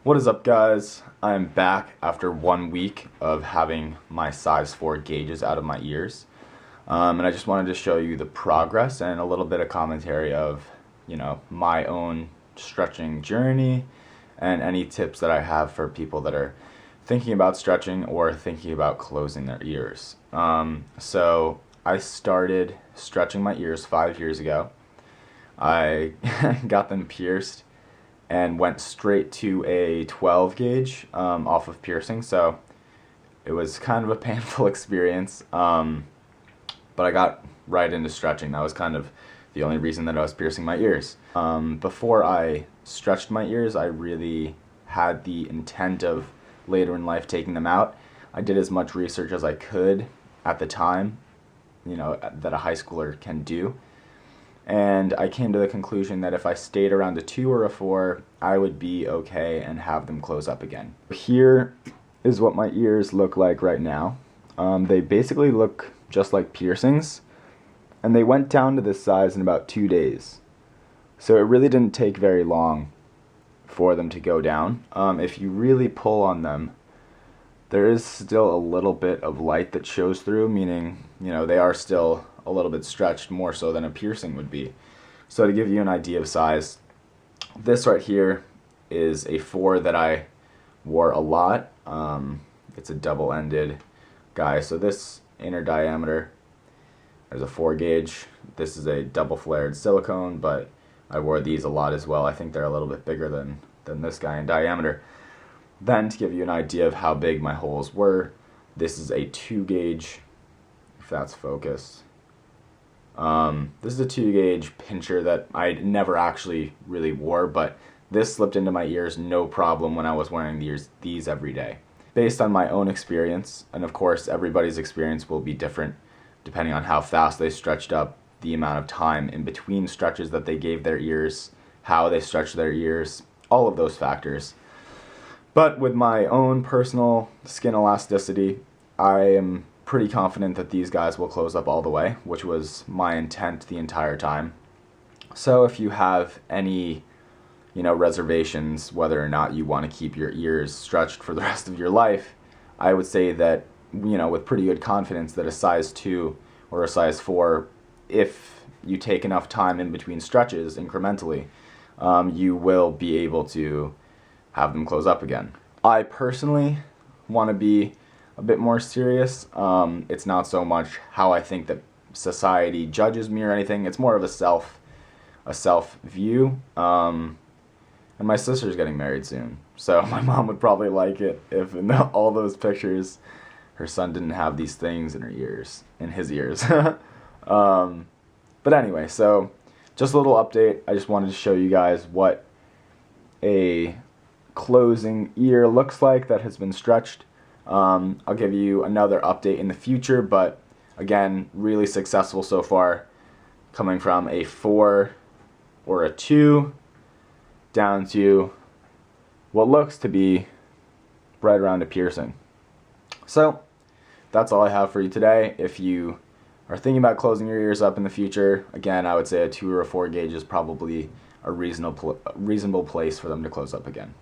What is up, guys? I'm back after 1 week of having my size 4 gauges out of my ears. And I just wanted to show you the progress and a little bit of commentary of, my own stretching journey and any tips that I have for people that are thinking about stretching or thinking about closing their ears. So I started stretching my ears 5 years ago. I got them pierced and went straight to a 12 gauge off of piercing, so it was kind of a painful experience, but I got right into stretching. That was kind of the only reason that I was piercing my ears. Before I stretched my ears, I really had the intent of later in life taking them out. I did as much research as I could at the time, that a high schooler can do. And I came to the conclusion that if I stayed around a 2 or a 4, I would be okay and have them close up again. Here is what my ears look like right now. They basically look just like piercings, and they went down to this size in about 2 days. So it really didn't take very long for them to go down. If you really pull on them, there is still a little bit of light that shows through, meaning, they are still a little bit stretched, more so than a piercing would be. So to give you an idea of size, this right here is a 4 that I wore a lot. It's a double-ended guy. So this inner diameter, there's a 4 gauge. This is a double-flared silicone, but I wore these a lot as well. I think they're a little bit bigger than this guy in diameter. Then to give you an idea of how big my holes were, this is a 2 gauge, if that's focused. This is a 2 gauge pincher that I never actually really wore, but this slipped into my ears no problem when I was wearing these every day. Based on my own experience, and of course everybody's experience will be different depending on how fast they stretched up, the amount of time in between stretches that they gave their ears, how they stretched their ears, all of those factors. But with my own personal skin elasticity, I am pretty confident that these guys will close up all the way, which was my intent the entire time. So if you have any, reservations whether or not you want to keep your ears stretched for the rest of your life, I would say that, with pretty good confidence that a size 2 or a size 4, if you take enough time in between stretches incrementally, you will be able to have them close up again. I personally want to be a bit more serious. It's not so much how I think that society judges me or anything. It's more of a self view. And my sister's getting married soon, so my mom would probably like it if in all those pictures her son didn't have these things in his ears. But anyway, so just a little update. I just wanted to show you guys what a closing ear looks like that has been stretched. I'll give you another update in the future, but again, really successful so far, coming from a 4 or a 2 down to what looks to be right around a piercing. So that's all I have for you today. If you are thinking about closing your ears up in the future, again, I would say a 2 or a 4 gauge is probably a reasonable place for them to close up again.